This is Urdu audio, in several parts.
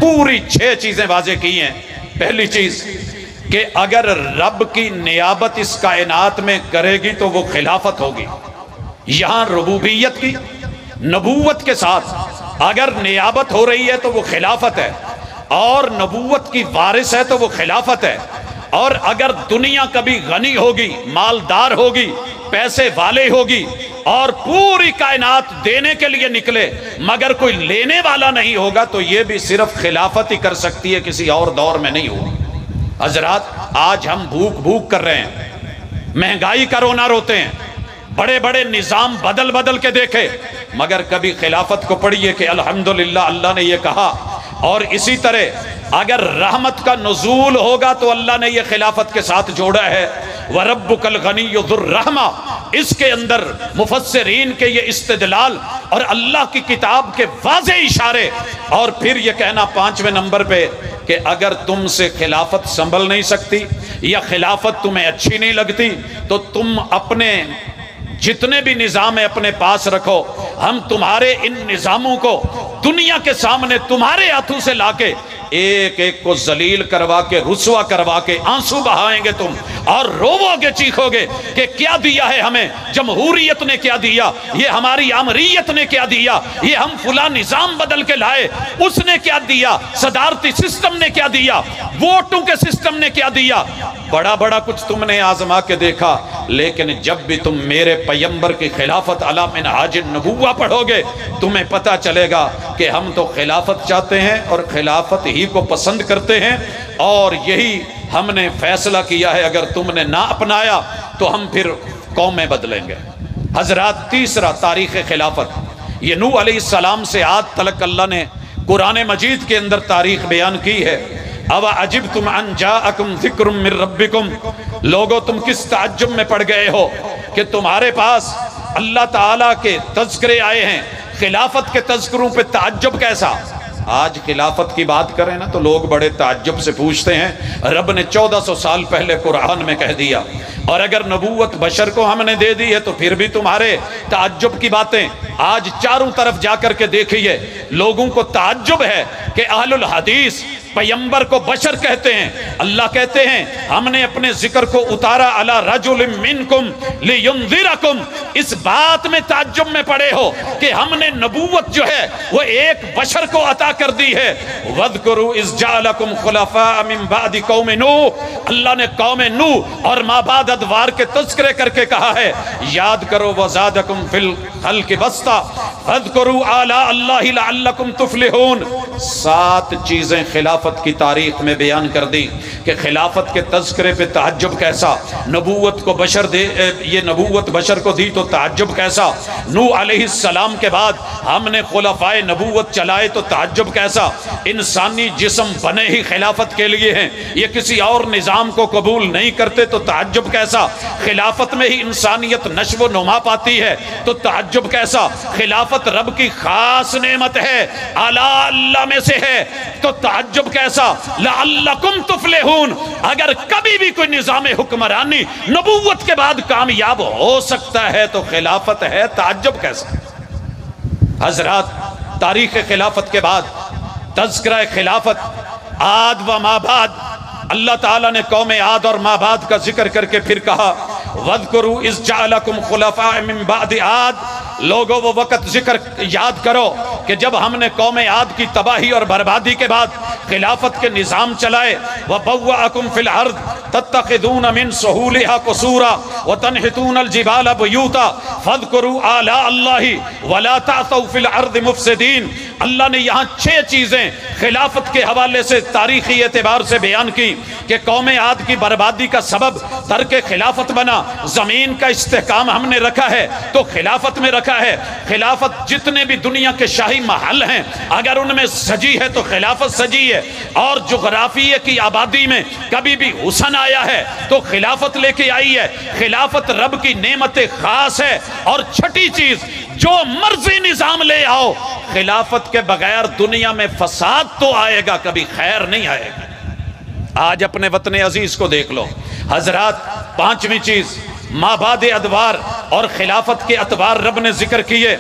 پوری 6 چیزیں واضح کی ہیں۔ پہلی چیز کہ اگر رب کی نیابت اس کائنات میں کرے گی تو وہ خلافت ہوگی۔ یہاں ربوبیت کی نبوت کے ساتھ اگر نیابت ہو رہی ہے تو وہ خلافت ہے، اور نبوت کی وارث ہے تو وہ خلافت ہے۔ اور اگر دنیا کبھی غنی ہوگی، مالدار ہوگی، پیسے والے ہوگی، اور پوری کائنات دینے کے لیے نکلے مگر کوئی لینے والا نہیں ہوگا تو یہ بھی صرف خلافت ہی کر سکتی ہے، کسی اور دور میں نہیں ہوگی۔ حضرات آج ہم بھوک کر رہے ہیں، مہنگائی کا رونا روتے ہیں، بڑے بڑے نظام بدل کے دیکھے، مگر کبھی خلافت کو پڑھیے کہ الحمدللہ اللہ نے یہ کہا۔ اور اسی طرح اگر رحمت کا نزول ہوگا تو اللہ نے یہ خلافت کے ساتھ جوڑا ہے، وَرَبُّكَ الْغَنِيُّ ذُو الرَّحْمَةِ۔ اس کے اندر مفسرین کے یہ استدلال اور اللہ کی کتاب کے واضح اشارے، اور پھر یہ کہنا 5ویں نمبر پہ کہ اگر تم سے خلافت سنبھل نہیں سکتی یا خلافت تمہیں اچھی نہیں لگتی تو تم اپنے جتنے بھی نظام ہے اپنے پاس رکھو، ہم تمہارے ان نظاموں کو دنیا کے سامنے تمہارے ہاتھوں سے لا کے ایک ایک کو ذلیل کروا کے، رسوا کروا کے آنسو بہائیں گے تم، اور روو گے، چیخو گے کہ کیا دیا ہے ہمیں جمہوریت نے، کیا دیا یہ ہماری آمریت نے، کیا دیا یہ ہم فلاں نظام بدل کے لائے، اس نے کیا دیا، صدارتی سسٹم نے کیا دیا، ووٹوں کے سسٹم نے کیا دیا، بڑا بڑا کچھ تم نے آزما کے دیکھا۔ لیکن جب بھی تم میرے پیمبر کی خلافت علی منہاج النبوہ پڑھو گے تمہیں پتہ چلے گا کہ ہم تو خلافت چاہتے ہیں اور خلافت ہی کو پسند کرتے ہیں، اور یہی ہم نے فیصلہ کیا ہے اگر تم نے نہ اپنایا تو ہم پھر قومیں بدلیں گے۔ حضرات تیسرا تاریخ خلافت، یہ نوح علیہ السلام سے عاد تلک اللہ نے قرآن مجید کے اندر تاریخ بیان کی ہے۔ اَوَعَجِبْتُمْ أَنْ جَاءَكُمْ ذِكْرٌ مِّن رَبِّكُمْ، لوگو تم کس تعجب میں پڑ گئے ہو کہ تمہارے پاس اللہ تعالیٰ کے تذکرے آئے ہیں، خلافت کے تذکروں پہ تعجب کیسا؟ آج خلافت کی بات کریں نا تو لوگ بڑے تعجب سے پوچھتے ہیں، رب نے 1400 سال پہلے قرآن میں کہہ دیا، اور اگر نبوت بشر کو ہم نے دے دی ہے تو پھر بھی تمہارے تعجب کی باتیں۔ آج چاروں طرف جا کر کے دیکھیے، لوگوں کو تعجب ہے کہ اہل الحدیث پیمبر کو بشر کہتے ہیں، اللہ کہتے ہیں ہم نے اپنے ذکر کو اتارا علی رجل منکم لینذرکم۔ اس بات میں تعجب میں پڑے ہو کہ ہم نے نبوت جو ہے وہ ایک بشر کو عطا کر دی ہے۔ وَاذْكُرُوا إِذْ جَعَلَكُمْ خُلَفَاءَ مِن بَعْدِ قَوْمِ نُوح، اللہ نے قوم نوح اور مابعد ادوار کے تذکرے کر کے کہا ہے یاد کرو، وَزَادَكُمْ فِي الْخَلْقِ بَسْطَةً فَاذْكُرُوا آلَاءَ اللَّهِ لَعَلَّكُمْ تُفْلِحُونَ۔ 7 چیزیں خلافت کی تاریخ میں بیان کر دی کہ خلافت کے تذکرے پہ تعجب کیسا، نبوت کو بشر دے، یہ نبوت بشر کو دی تو تعجب کیسا، نوح علیہ السلام کے بعد ہم نے خلفائے نبوت چلائے تو تعجب کیسا، انسانی جسم بنے ہی خلافت کے لیے ہیں، یہ کسی اور نظام کو قبول نہیں کرتے تو تعجب کیسا، خلافت میں ہی انسانیت نشو و نما پاتی ہے تو تعجب کیسا، خلافت رب کی خاص نعمت ہے، اعلیٰ اللہ میں سے ہے تو تعجب کیسا، لعلکم تفلحون۔ اگر کبھی بھی کوئی نظام حکمرانی نبوت کے بعد کامیاب ہو سکتا ہے تو خلافت ہے، تعجب کیسا۔ حضرات تاریخ خلافت کے بعد تذکرہ خلافت عاد و مابعد، اللہ تعالیٰ نے قوم عاد اور مابعد کا ذکر کر کے پھر کہا وَاذْكُرُوا إِذْ جَعَلَكُمْ خُلَفَاءَ مِن بَعْدِ عَاد، لوگوں وہ وقت ذکر یاد کرو کہ جب ہم نے قوم عاد کی تباہی اور بربادی کے بعد خلافت کے نظام چلائے، وَبَوَّأَكُمْ فِي الْأَرْضِ تَتَّخِذُونَ مِن سُهُولِهَا قُصُورًا وَتَنْحِتُونَ الْجِبَالَ بُيُوتًا فَاذْكُرُوا آلَاءَ اللَّهِ وَلَا تَعْثَوْا فِي الْأَرْضِ مُفْسِدِينَ۔ اللہ نے یہاں 6 چیزیں خلافت کے حوالے سے تاریخی اعتبار سے بیان کی کہ قوم عاد کی بربادی کا سبب ترک خلافت بنا، زمین کا استحکام ہم نے رکھا ہے تو خلافت میں رکھا ہے، خلافت جتنے بھی دنیا کے شاہی محل ہیں اگر ان میں سجی ہے تو خلافت سجی ہے، اور جغرافیے کی آبادی میں کبھی بھی حسن آیا ہے تو خلافت لے کے آئی ہے، خلافت رب کی نعمت خاص ہے۔ اور چھٹی چیز، جو مرضی نظام لے آؤ، خلافت کے بغیر دنیا میں فساد تو آئے گا، کبھی خیر نہیں آئے گا۔ آج اپنے وطن عزیز کو دیکھ لو حضرات۔ 5ویں چیز مابعد ادوار اور خلافت کے اتوار رب نے ذکر کیے۔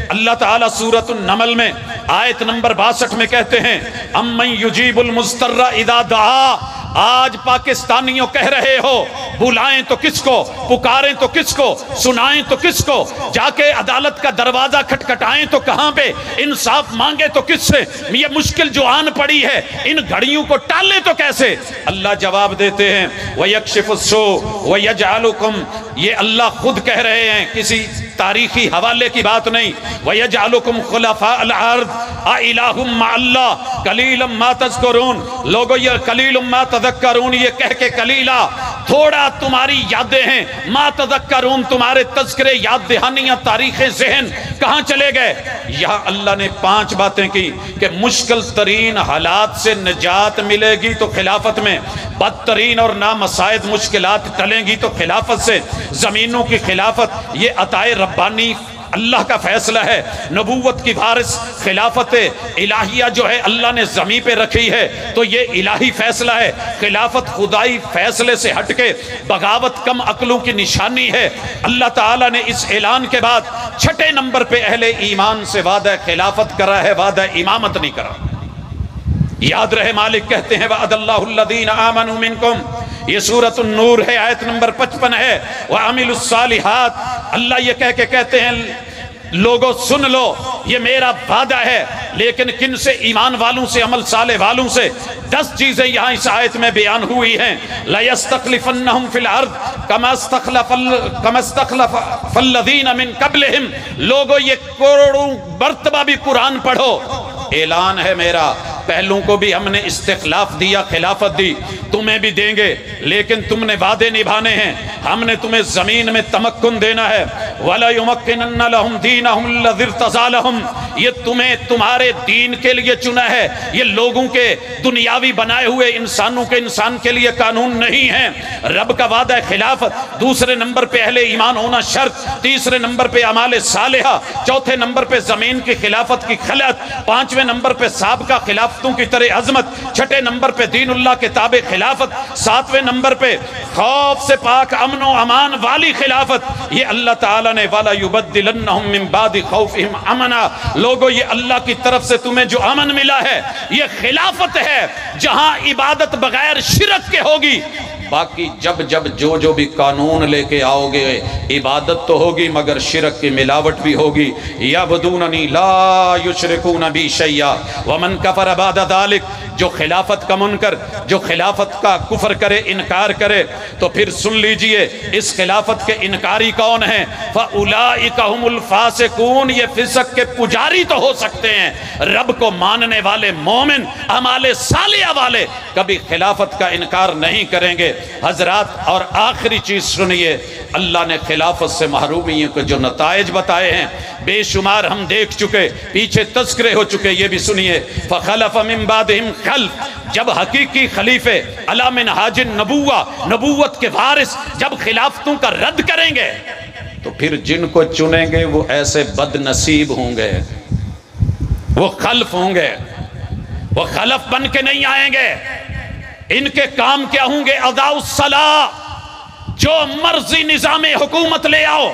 اللہ تعالیٰ سورۃ النمل میں آیت نمبر 62 میں کہتے ہیں امن یجیب المضطر اذا دعا۔ آج پاکستانیوں کہہ رہے ہو بلائیں تو کس کو، پکاریں تو کس کو، سنائیں تو کس کو، جا کے عدالت کا دروازہ کھٹکھٹائیں تو کہاں پہ، انصاف مانگے تو کس سے، یہ مشکل جو آن پڑی ہے ان گھڑیوں کو ٹالے تو کیسے۔ اللہ جواب دیتے ہیں وَيَكْشِفُ السُّوءَ وَيَجْعَلُكُمْ، یہ اللہ خود کہہ رہے ہیں، کسی تاریخی حوالے کی بات نہیں۔ وَيَجْعَلُكُمْ خُلَفَاءَ الْأَرْضِ أَإِلَٰهٌ مَّعَ اللَّهِ قَلِيلًا مَّا تَذْكُرُونَ۔ لوگو یہ قلیل ما تذکرون یہ کہہ کے قلیلہ، تھوڑا تمہاری یادیں ہیں، ما تذکرون تمہارے تذکرے، یاد دہانیاں، تاریخ ذہن کہاں چلے گئے۔ یہاں اللہ نے 5 باتیں کی کہ مشکل ترین حالات سے نجات ملے گی تو خلافت میں، بدترین اور نامساعد مشکلات ٹلیں گی تو خلافت سے، زمینوں کی خلافت یہ عطائے ربانی اللہ کا فیصلہ ہے، نبوت کی وارث خلافت الہیہ جو ہے اللہ نے زمین پہ رکھی ہے تو یہ الہی فیصلہ ہے۔ خلافت خدائی فیصلے سے ہٹ کے بغاوت کم عقلوں کی نشانی ہے۔ اللہ تعالیٰ نے اس اعلان کے بعد 6 نمبر پہ اہل ایمان سے وعدہ خلافت کرا ہے، وعدہ امامت نہیں کرا۔ یاد رہے مالک کہتے ہیں وعد اللہ الذین آمنوا منکم، یہ سورۃ النور ہے، آیت نمبر 55 ہے، وعملوا الصالحات۔ اللہ یہ کہہ کے کہتے ہیں لوگوں سن لو یہ میرا وعدہ ہے، لیکن کن سے؟ ایمان والوں سے، عمل صالح والوں سے۔ 10 چیزیں یہاں اس آیت میں بیان ہوئی ہیں۔ لَيَسْتَخْلِفَنَّهُمْ فِي الْأَرْضِ كَمَا اسْتَخْلَفَ الَّذِينَ مِن قَبْلِهِمْ۔ لوگوں یہ کروڑوں مرتبہ بھی قرآن پڑھو، اعلان ہے میرا، پہلوں کو بھی ہم نے استخلاف دیا، خلافت دی، تمہیں بھی دیں گے، لیکن تم نے وعدے نبھانے ہیں۔ ہم نے تمہیں زمین میں تمکن دینا ہے۔ وَلَيُمَكِّنَنَّ لَهُمْ دِينَهُمْ الَّذِي ارْتَضَىٰ لَهُمْ، یہ تمہیں تمہارے دین کے لیے چنا ہے، یہ لوگوں کے دنیاوی بنائے ہوئے انسانوں کے انسان کے لیے قانون نہیں ہے۔ رب کا وعدہ ہے خلافت۔ دوسرے نمبر پہ اہل ایمان ہونا شرط، تیسرے نمبر پہ اعمال صالحہ، چوتھے نمبر پہ زمین کی خلافت کی خلعت، 5ویں نمبر پہ سابقہ خلافتوں کی طرح عظمت، 6 نمبر پہ دین اللہ کے تابع خلافت، 7ویں نمبر پہ خوف سے پاک امن و امان والی خلافت۔ یہ اللہ تعالیٰ نے وَلَا يُبَدِّلَنَّهُم مِّن بَعْدِ خَوْفِهِمْ أَمْنًا۔ لوگوں یہ اللہ کی طرف سے تمہیں جو امن ملا ہے یہ خلافت ہے، جہاں عبادت بغیر شرک کے ہوگی۔ باقی جب جو بھی قانون لے کے آؤ گے عبادت تو ہوگی مگر شرک کی ملاوٹ بھی ہوگی۔ یعبدوننی لا یشرکون بی شیئا ومن کفر بعد ذلک، جو خلافت کا منکر، جو خلافت کا کفر کرے، انکار کرے، تو پھر سن لیجئے اس خلافت کے انکاری کون ہیں؟ فَأُولَئِكَ هُمُ الْفَاسِقُونَ، یہ فسق کے پجاری تو ہو سکتے ہیں، رب کو ماننے والے مومن، اعمال صالحہ والے کبھی خلافت کا انکار نہیں کریں گے۔ حضرات اور آخری چیز سنیے، اللہ نے خلافت سے محرومیوں کے جو نتائج بتائے ہیں بے شمار ہم دیکھ چکے، پیچھے تذکرے ہو چکے، یہ بھی سنیے۔ فَخَلَفَ مِن بَعْدِهِمْ خَلْفٌ، جب حقیقی خلیفے علی منہاج النبوہ، نبوت کے وارث جب خلافتوں کا رد کریں گے تو پھر جن کو چنیں گے وہ ایسے بد نصیب ہوں گے، وہ خلف ہوں گے، وہ خلف بن کے نہیں آئیں گے۔ ان کے کام کیا ہوں گے؟ ادا الصلاۃ، جو مرضی نظام حکومت لے آؤ،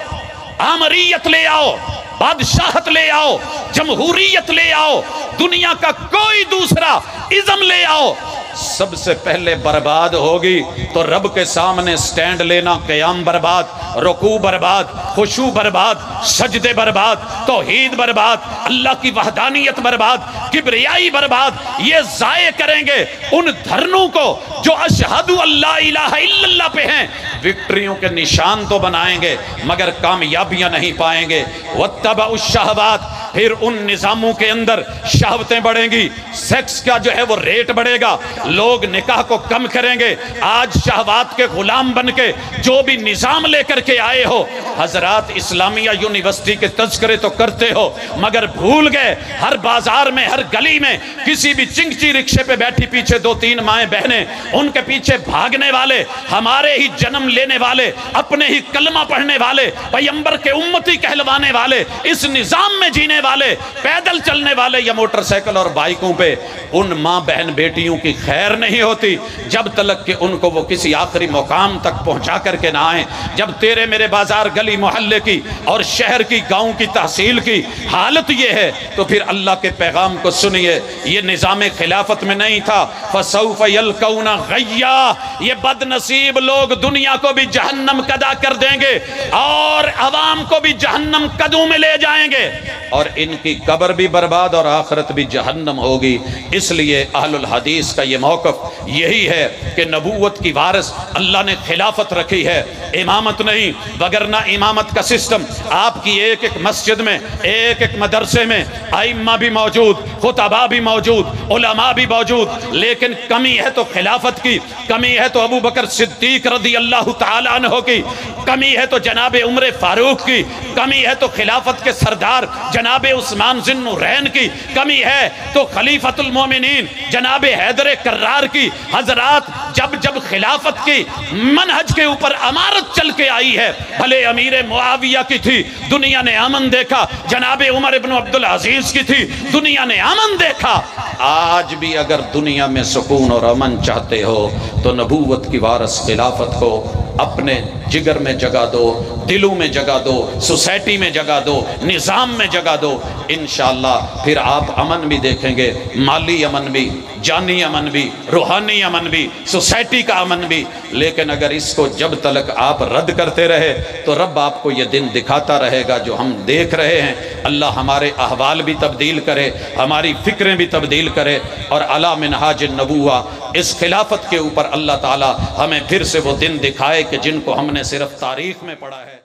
آمریت لے آؤ، بادشاہت لے آؤ، جمہوریت لے آؤ، دنیا کا کوئی دوسرا ازم لے آؤ، سب سے پہلے برباد ہوگی تو رب کے سامنے سٹینڈ لینا، قیام برباد، رکوع برباد، خشوع برباد، سجدے برباد، توحید برباد، اللہ کی وحدانیت برباد، کبریائی برباد۔ یہ ضائع کریں گے ان دھرنوں کو جو اشہد اللہ الہ الا اللہ پہ ہیں، وکٹریوں کے نشان تو بنائیں گے مگر کامیابیاں نہیں پائیں گے۔ واتبعوا الشہوات، پھر ان نظاموں کے اندر شہوتیں بڑھیں گی، سیکس کا جو ہے وہ ریٹ بڑھے گا، لوگ نکاح کو کم کریں گے۔ آج شہوات کے غلام بن کے جو بھی نظام لے کر کے آئے ہو، حضرات اسلامیہ یونیورسٹی کے تذکرے تو کرتے ہو مگر بھول گئے ہر بازار میں، ہر گلی میں کسی بھی چنگچی رکشے پہ بیٹھی پیچھے 2-3 مائیں بہنیں، ان کے پیچھے بھاگنے والے، ہمارے ہی جنم لینے والے، اپنے ہی کلمہ پڑھنے والے، پیغمبر کے امتی کہلوانے والے، اس نظام میں جینے والے، پیدل چلنے والے یا موٹر سائیکل اور بائکوں پہ، ان ماں بہن بیٹیوں کی خیر خیر نہیں ہوتی جب تلک کہ ان کو وہ کسی آخری مقام تک پہنچا کر کے نہ آئیں۔ جب تیرے میرے بازار گلی محلے کی اور شہر کی گاؤں کی تحصیل کی حالت یہ ہے تو پھر اللہ کے پیغام کو سنیے۔ یہ نظام خلافت میں نہیں تھا فَسَوْفَ يَلْقَوْنَ غَيَّا، یہ بد نصیب لوگ دنیا کو بھی جہنم قدا کر دیں گے اور عوام کو بھی جہنم قدوں میں لے جائیں گے، اور ان کی قبر بھی برباد اور آخرت بھی جہنم ہوگی۔ اس لیے اہل الحدیث کا یہ موقف یہی ہے کہ نبوت کی وارث اللہ نے خلافت رکھی ہے، امامت نہیں، وگرنہ امامت کا سسٹم آپ کی ایک ایک مسجد میں، ایک ایک مدرسے میں ائمہ بھی موجود، خطباء بھی موجود، علماء بھی موجود، لیکن کمی ہے تو خلافت کی، کمی ہے تو ابو بکر صدیق رضی اللہ تعالیٰ عنہ کی، کمی ہے تو جناب عمر فاروق کی، کمی ہے تو خلافت کے سردار جناب عثمان ذی النورین کی، کمی ہے تو خلیفۃ المومنین جناب حیدر کرار کی۔ حضرات جب جب خلافت کی منہج کے اوپر امارت چل کے آئی ہے، بھلے امیر معاویہ کی تھی، دنیا نے امن دیکھا، جناب عمر ابن عبدالعزیز کی تھی، دنیا نے امن دیکھا۔ آج بھی اگر دنیا میں سکون اور امن چاہتے ہو تو نبوت کی وارث خلافت کو اپنے جگر میں جگہ دو، دلوں میں جگہ دو، سوسائٹی میں جگہ دو، نظام میں جگہ دو، انشاءاللہ پھر آپ امن بھی دیکھیں گے، مالی امن بھی، جانی امن بھی، روحانی امن بھی، سوسائٹی کا امن بھی۔ لیکن اگر اس کو جب تلک آپ رد کرتے رہے تو رب آپ کو یہ دن دکھاتا رہے گا جو ہم دیکھ رہے ہیں۔ اللہ ہمارے احوال بھی تبدیل کرے، ہماری فکریں بھی تبدیل کرے، اور علی منہاج النبوہ اس خلافت کے اوپر اللہ تعالی ہمیں پھر سے وہ دن دکھائے کہ جن کو ہم نے صرف تاریخ میں پڑھا ہے۔